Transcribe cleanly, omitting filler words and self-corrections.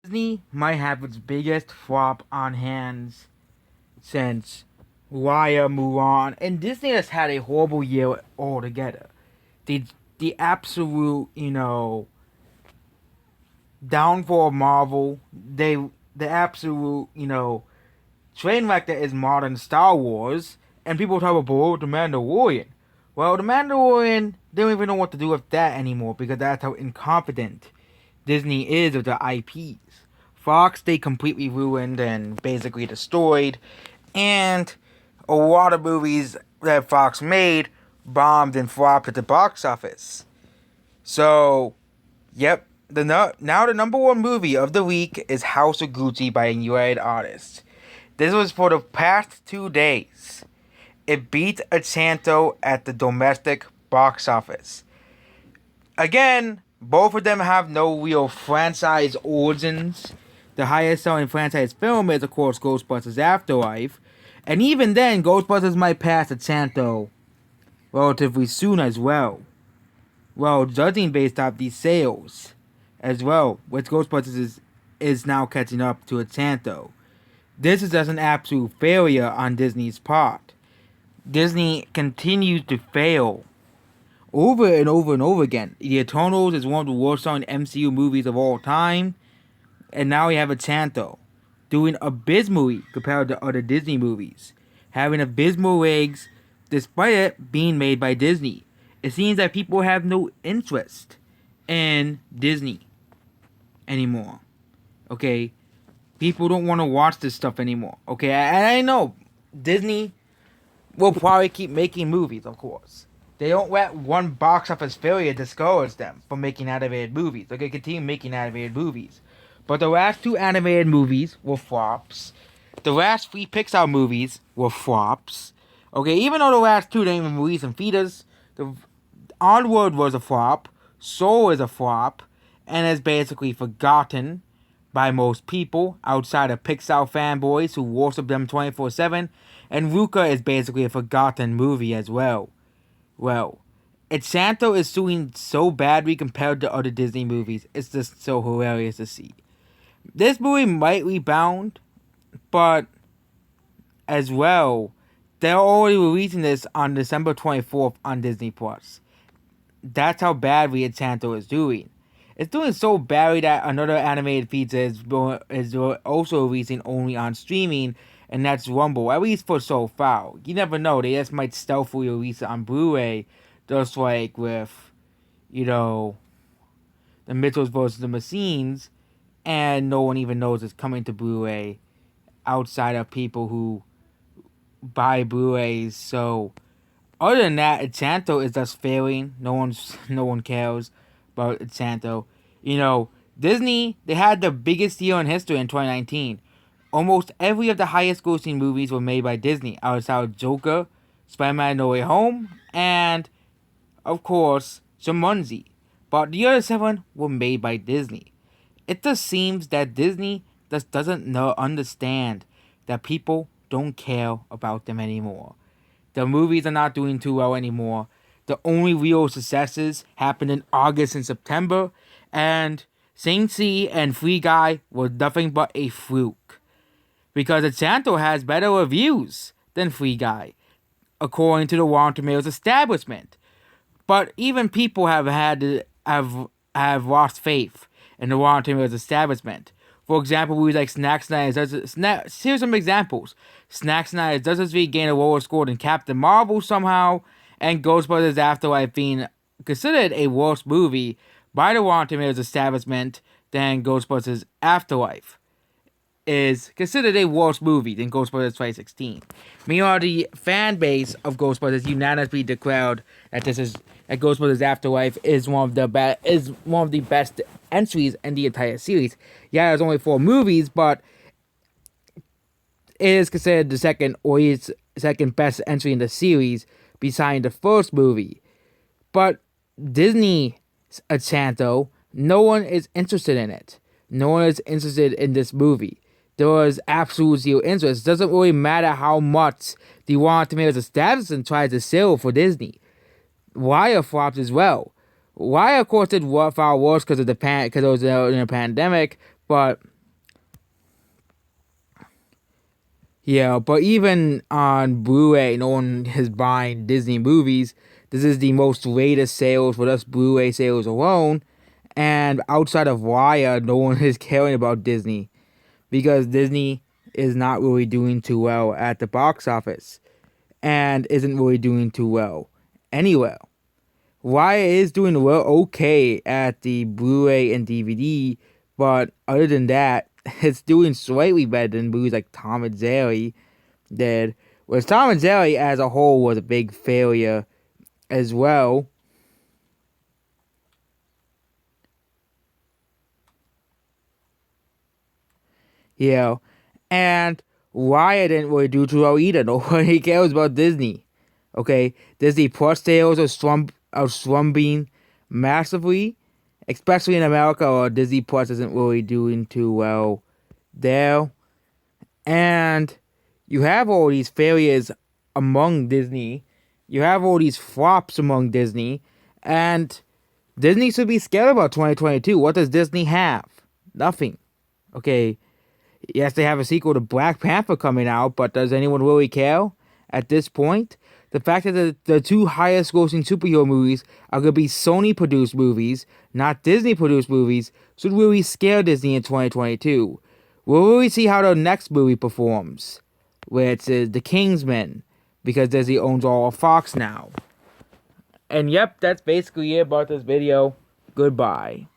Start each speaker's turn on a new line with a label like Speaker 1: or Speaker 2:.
Speaker 1: Disney might have its biggest flop on hands since Raya, Mulan, and Disney has had a horrible year altogether. The the absolute, downfall of Marvel. The absolute, train wreck that is modern Star Wars, and people talk about the Mandalorian. Well, the Mandalorian, they don't even know what to do with that anymore because that's how incompetent Disney is with their IPs. Fox, they completely ruined and basically destroyed, and a lot of movies that Fox made bombed and flopped at the box office. So, yep, now the number one movie of the week is House of Gucci by a United Artists. This was for the past 2 days. It beat Encanto at the domestic box office. Again, both of them have no real franchise origins. The highest selling franchise film is, of course, Ghostbusters Afterlife. And even then, Ghostbusters might pass Encanto relatively soon as well. Well, judging based off these sales as well, which is now catching up to Encanto. This is just an absolute failure on Disney's part. Disney continues to fail over and over and over again. The Eternals is one of the worst selling MCU movies of all time. And now we have Encanto doing abysmally compared to other Disney movies. Having abysmal legs despite it being made by Disney. It seems that people have no interest in Disney anymore. Okay? People don't want to watch this stuff anymore. Okay? And I know Disney will probably keep making movies, of course. They don't let one box office failure discourage them from making animated movies. They're going to continue making animated movies. But the last two animated movies were flops. The last three Pixar movies were flops. Okay, even though the last two didn't even release in theaters, the Onward was a flop, Soul is a flop, and is basically forgotten by most people outside of Pixar fanboys who worship them 24/7, and Luca is basically a forgotten movie as well. Well, Encanto is doing so badly compared to other Disney movies, it's just so hilarious to see. This movie might rebound, but as well, they're already releasing this on December 24th on Disney Plus. That's how badly Encanto is doing. It's doing so badly that another animated feature is also releasing only on streaming, and that's Rumble, at least for so far. You never know, they just might stealthily release it on Blu-ray, just like with, the Mitchells vs. the Machines, and no one even knows it's coming to Blu-ray outside of people who buy Blu-rays. So other than that, Encanto is just failing. No one cares about Encanto. Disney, they had the biggest year in history in 2019. Almost every of the highest grossing movies were made by Disney, outside of Joker, Spider-Man No Way Home, and of course Jumanji. But the other seven were made by Disney. It just seems that Disney just doesn't understand that people don't care about them anymore. The movies are not doing too well anymore. The only real successes happened in August and September, and Shang-Chi and Free Guy were nothing but a fluke. Because Encanto has better reviews than Free Guy, according to the Rotten Tomatoes establishment. But even people have lost faith in the Rotten Tomatoes establishment. For example, movies like Snack Night. Here's some examples. Snack Night does this gain a lower score than Captain Marvel somehow, and Ghostbusters Afterlife being considered a worse movie by the Rotten Tomatoes establishment than Ghostbusters Afterlife is considered a worse movie than Ghostbusters 2016. Meanwhile, the fan base of Ghostbusters unanimously declared that Ghostbusters Afterlife is one of the best entries in the entire series. Yeah, there's only 4 movies, but it is considered the second best entry in the series, beside the first movie. But Disney's Encanto, no one is interested in it. No one is interested in this movie. There was absolute zero interest. It doesn't really matter how much the Rotten Tomatoes establishment tries to sell for Disney. Wire flopped as well. Wire, of course, did far worse because it was in a pandemic, but Yeah, but even on Blu-ray, no one is buying Disney movies. This is the most rated sales for just Blu-ray sales alone. And outside of Wire, no one is caring about Disney because Disney is not really doing too well at the box office and isn't really doing too well anywhere. Wire is doing well okay at the Blu-ray and DVD, but other than that, it's doing slightly better than movies like Tom and Jerry did. Whereas Tom and Jerry as a whole was a big failure as well. You know, and Wire didn't really do too well either. Nobody cares about Disney. Okay, Disney Plus sales are slumping massively, especially in America, or Disney Plus isn't really doing too well there. And you have all these failures among Disney. You have all these flops among Disney, and Disney should be scared about 2022. What does Disney have? Nothing. Okay, yes, they have a sequel to Black Panther coming out, but does anyone really care at this point? The fact that the two highest grossing superhero movies are going to be Sony produced movies, not Disney produced movies, should really scare Disney in 2022. We'll really see how the next movie performs, where it's The Kingsman, because Disney owns all of Fox now. And yep, that's basically it about this video. Goodbye.